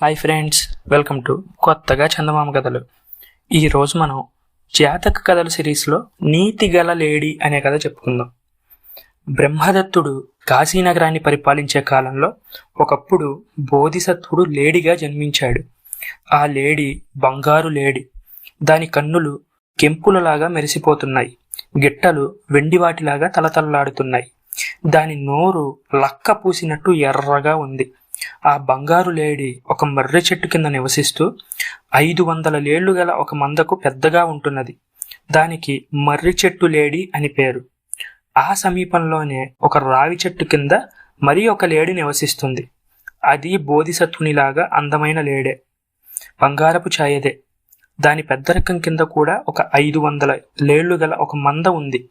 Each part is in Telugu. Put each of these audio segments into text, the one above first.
హాయ్ ఫ్రెండ్స్, వెల్కమ్ టు కొత్తగా చందమామ కథలు. ఈరోజు మనం జాతక కథల సిరీస్లో నీతి గల లేడీ అనే కథ చెప్పుకుందాం. బ్రహ్మదత్తుడు కాశీనగరాన్ని పరిపాలించే కాలంలో ఒకప్పుడు బోధిసత్వుడు లేడీగా జన్మించాడు. ఆ లేడీ బంగారు లేడీ. దాని కన్నులు కెంపులలాగా మెరిసిపోతున్నాయి, గిట్టలు వెండివాటిలాగా తలతలలాడుతున్నాయి. దాని నోరు లక్క పూసినట్టు ఎర్రగా ఉంది. ఆ బంగారు లేడీ ఒక మర్రి చెట్టు కింద నివసిస్తూ 500 లేళ్లు గల ఒక మందకు పెద్దగా ఉంటున్నది. దానికి మర్రి చెట్టు లేడీ అని పేరు. ఆ సమీపంలోనే ఒక రావి చెట్టు కింద మరి ఒక లేడీ నివసిస్తుంది. అది బోధిసత్వునిలాగా అందమైన లేడే, బంగారపు ఛాయదే. దాని పెద్దరికం కింద కూడా ఒక 500 లేళ్లు గల ఒక మంద ఉంది.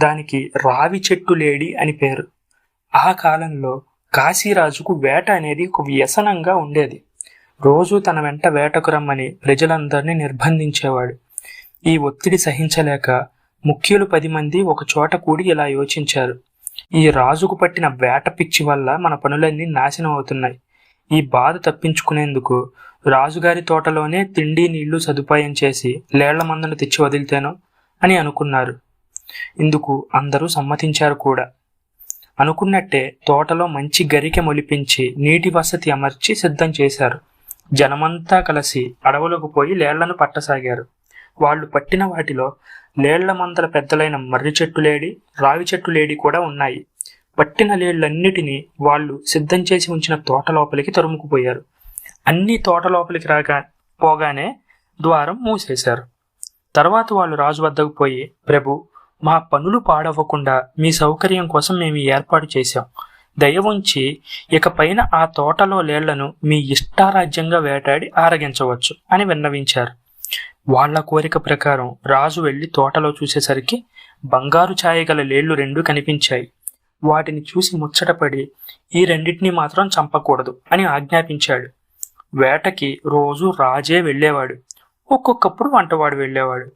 దానికి రావి చెట్టు లేడీ అని పేరు. ఆ కాలంలో కాశీరాజుకు వేట అనేది ఒక వ్యసనంగా ఉండేది. రోజు తన వెంట వేటకు రమ్మని ప్రజలందరినీ నిర్బంధించేవాడు. ఈ ఒత్తిడి సహించలేక ముఖ్యులు 10 మంది ఒక చోట కూడి ఇలా యోచించారు: ఈ రాజుకు పట్టిన వేట పిచ్చి వల్ల మన పనులన్నీ నాశనం అవుతున్నాయి. ఈ బాధ తప్పించుకునేందుకు రాజుగారి తోటలోనే తిండి నీళ్లు సదుపాయం చేసి లేళ్ల మందను తెచ్చి వదిలితేనో అని అనుకున్నారు. ఇందుకు అందరూ సమ్మతించారు కూడా. అనుకున్నట్టే తోటలో మంచి గరికె మొలిపించి నీటి వసతి అమర్చి సిద్ధం చేశారు. జనమంతా కలిసి అడవులకు పోయి లేళ్లను పట్టసాగారు. వాళ్ళు పట్టిన వాటిలో లేళ్ల మందల పెద్దలైన మర్రి చెట్టు లేడి, రావి చెట్టు లేడి కూడా ఉన్నాయి. పట్టిన లేళ్లన్నిటినీ వాళ్ళు సిద్ధం చేసి ఉంచిన తోట లోపలికి తరుముకుపోయారు. అన్ని తోట లోపలికి పోగానే ద్వారం మూసేశారు. తర్వాత వాళ్ళు రాజు వద్దకు పోయి, ప్రభు, మా పనులు పాడవ్వకుండా మీ సౌకర్యం కోసం మేము ఏర్పాటు చేశాం. దయ ఉంచి ఇకపైన ఆ తోటలో లేళ్లను మీ ఇష్టారాజ్యంగా వేటాడి ఆరగించవచ్చు అని విన్నవించారు. వాళ్ల కోరిక ప్రకారం రాజు వెళ్లి తోటలో చూసేసరికి బంగారు ఛాయగల లేళ్లు 2 కనిపించాయి. వాటిని చూసి ముచ్చటపడి ఈ రెండింటినీ మాత్రం చంపకూడదు అని ఆజ్ఞాపించాడు. వేటకి రోజు రాజే వెళ్ళేవాడు. ఒక్కొక్కప్పుడు వంటవాడు వెళ్ళేవాడు.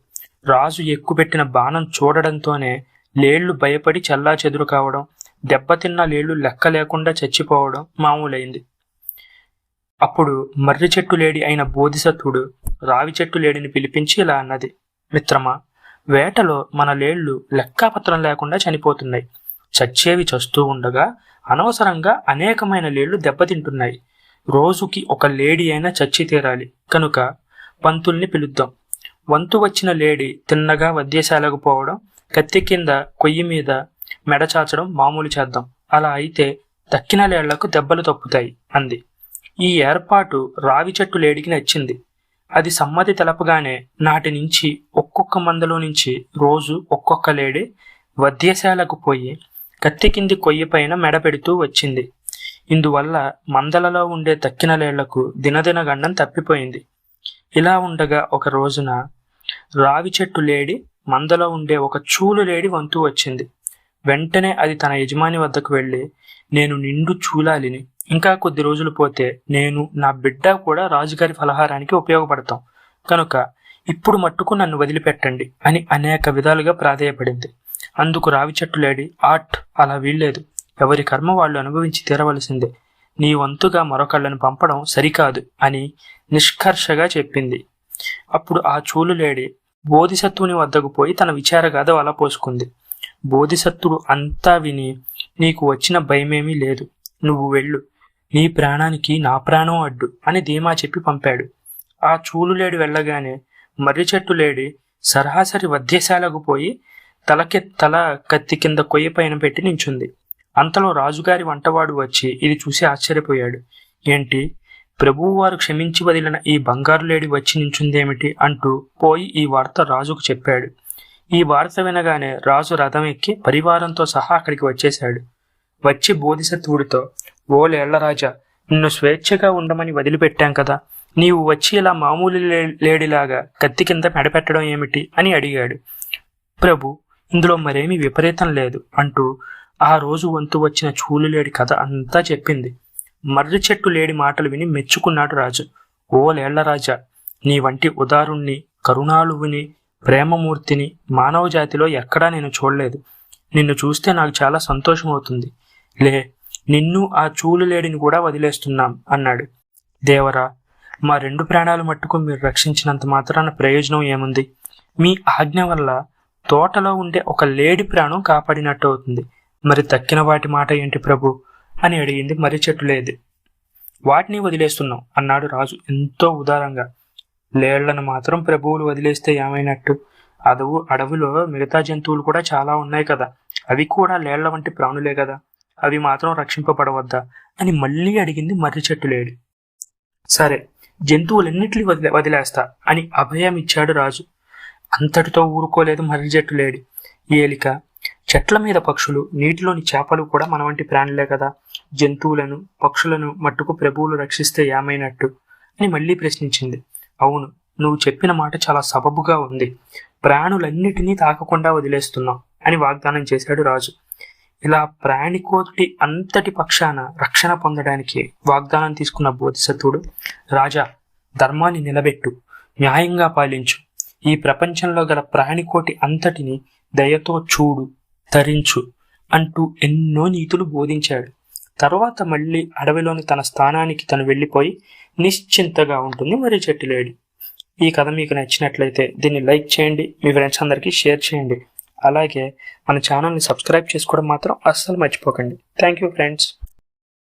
రాజు ఎక్కుపెట్టిన బాణం చూడడంతోనే లేళ్లు భయపడి చల్లా చెదురు కావడం, దెబ్బతిన్న లేళ్లు లెక్క లేకుండా చచ్చిపోవడం మామూలైంది. అప్పుడు మర్రి చెట్టు లేడి అయిన బోధిసత్వుడు రావి చెట్టు లేడిని పిలిపించి ఇలా అన్నది: మిత్రమా, వేటలో మన లేళ్లు లెక్కాపత్రం లేకుండా చనిపోతున్నాయి. చచ్చేవి చస్తూ ఉండగా అనవసరంగా అనేకమైన లేళ్లు దెబ్బతింటున్నాయి. రోజుకి ఒక లేడీ అయినా చచ్చి తీరాలి. కనుక పంతుల్ని పిలుద్దాం. వంతు వచ్చిన లేడీ తిన్నగా వద్యశాలకు పోవడం, కత్తి కింద కొయ్యి మీద మెడచాచడం మామూలు చేద్దాం. అలా అయితే తక్కిన లేళ్లకు దెబ్బలు తప్పుతాయి అంది. ఈ ఏర్పాటు రావి చెట్టు లేడికి నచ్చింది. అది సమ్మతి తెలపగానే నాటి నుంచి ఒక్కొక్క మందలో నుంచి రోజు ఒక్కొక్క లేడీ వద్యశాలకు పోయి కత్తి కింది కొయ్యి పైన మెడ పెడుతూ వచ్చింది. ఇందువల్ల మందలలో ఉండే తక్కిన లేళ్లకు దినదిన గండం తప్పిపోయింది. ఇలా ఉండగా ఒక రోజున రావి చెట్టు లేడి మందలో ఉండే ఒక చూలు లేడి వంతు వచ్చింది. వెంటనే అది తన యజమాని వద్దకు వెళ్ళి, నేను నిండు చూలాలిని. ఇంకా కొద్ది రోజులు పోతే నేను, నా బిడ్డ కూడా రాజుగారి ఫలహారానికి ఉపయోగపడతాం. కనుక ఇప్పుడు మట్టుకు నన్ను వదిలిపెట్టండి అని అనేక విధాలుగా ప్రాధేయపడింది. అందుకు రావి చెట్టు లేడి, అలా వీల్లేదు. ఎవరి కర్మ వాళ్ళు అనుభవించి తీరవలసిందే. నీ వంతుగా మరొకళ్ళను పంపడం సరికాదు అని నిష్కర్షగా చెప్పింది. అప్పుడు ఆ చూలు లేడి బోధిసత్వుని వద్దకు పోయి తన విచారగాథ వలపోసుకుంది. బోధిసత్వుడు అంతా విని, నీకు వచ్చిన భయమేమీ లేదు, నువ్వు వెళ్ళు, నీ ప్రాణానికి నా ప్రాణం అడ్డు అని ధీమా చెప్పి పంపాడు. ఆ చూలు లేడి వెళ్ళగానే మర్రి చెట్టు లేడి సరాసరి వద్యశాలకు పోయి తల కత్తి కింద కొయ్య పైన పెట్టి నించుంది. అంతలో రాజుగారి వంటవాడు వచ్చి ఇది చూసి ఆశ్చర్యపోయాడు. ఏంటి, ప్రభువు వారు క్షమించి వదిలిన ఈ బంగారు లేడి వచ్చి నించుందేమిటి అంటూ పోయి ఈ వార్త రాజుకు చెప్పాడు. ఈ వార్త వినగానే రాజు రథం ఎక్కి పరివారంతో సహా అక్కడికి వచ్చేశాడు. వచ్చి బోధిసత్వుడితో, ఓ లేళ్లరాజా, నిన్ను స్వేచ్ఛగా ఉండమని వదిలిపెట్టాం కదా, నీవు వచ్చి ఇలా మామూలు లేడిలాగా కత్తి కింద మెడపెట్టడం ఏమిటి అని అడిగాడు. ప్రభు, ఇందులో మరేమీ విపరీతం లేదు అంటూ ఆ రోజు వంతు వచ్చిన చూలు లేడి కథ అంతా చెప్పింది. మర్రి చెట్టు లేడి మాటలు విని మెచ్చుకున్నాడు రాజు. ఓ లేళ్లరాజా, నీ వంటి ఉదారుణ్ణి, కరుణాళువుని, ప్రేమమూర్తిని మానవ జాతిలో ఎక్కడా నేను చూడలేదు. నిన్ను చూస్తే నాకు చాలా సంతోషం అవుతుంది. లే, నిన్ను ఆ చూలు లేడిని కూడా వదిలేస్తున్నాం అన్నాడు. దేవరా, మా 2 ప్రాణాలు మట్టుకు మీరు రక్షించినంత మాత్రాన ప్రయోజనం ఏముంది? మీ ఆజ్ఞ వల్ల తోటలో ఉండే ఒక లేడి ప్రాణం కాపాడినట్టు అవుతుంది. మరి తక్కిన వాటి మాట ఏంటి ప్రభు అని అడిగింది మర్రి చెట్టు లేడి. వాటిని వదిలేస్తున్నాం అన్నాడు రాజు ఎంతో ఉదారంగా. లేళ్లను మాత్రం ప్రభువులు వదిలేస్తే ఏమైనట్టు? అడవిలో మిగతా జంతువులు కూడా చాలా ఉన్నాయి కదా, అవి కూడా లేళ్ల వంటి ప్రాణులే కదా, అవి మాత్రం రక్షింపబడవద్దా అని మళ్ళీ అడిగింది మర్రి చెట్టు లేడి. సరే, జంతువులన్నిటినీ వదిలేస్తా అని అభయం ఇచ్చాడు రాజు. అంతటితో ఊరుకోలేదు మర్రి చెట్టు లేడి. ఏలిక, చెట్ల మీద పక్షులు, నీటిలోని చేపలు కూడా మన వంటి ప్రాణులే కదా, జంతువులను పక్షులను మట్టుకు ప్రభువులు రక్షిస్తే ఏమైనట్టు అని మళ్ళీ ప్రశ్నించింది. అవును, నువ్వు చెప్పిన మాట చాలా సబబుగా ఉంది, ప్రాణులన్నిటినీ తాకకుండా వదిలేస్తున్నాం అని వాగ్దానం చేశాడు రాజు. ఇలా ప్రాణికోటి అంతటి పక్షాన రక్షణ పొందడానికి వాగ్దానం తీసుకున్న బోధిసత్వుడు, రాజా, ధర్మాన్ని నిలబెట్టు, న్యాయంగా పాలించు, ఈ ప్రపంచంలో గల ప్రాణికోటి అంతటిని దయతో చూడు, తరించు అంటూ ఎన్నో నీతులు బోధించాడు. తర్వాత మళ్ళీ అడవిలోని తన స్థానానికి తను వెళ్ళిపోయి నిశ్చింతగా ఉంటుంది మర్రి చెట్టు లేడి. ఈ కథ మీకు నచ్చినట్లయితే దీన్ని లైక్ చేయండి, మీ ఫ్రెండ్స్ అందరికీ షేర్ చేయండి. అలాగే మన ఛానల్ని సబ్స్క్రైబ్ చేసుకోవడం మాత్రం అస్సలు మర్చిపోకండి. Thank you friends.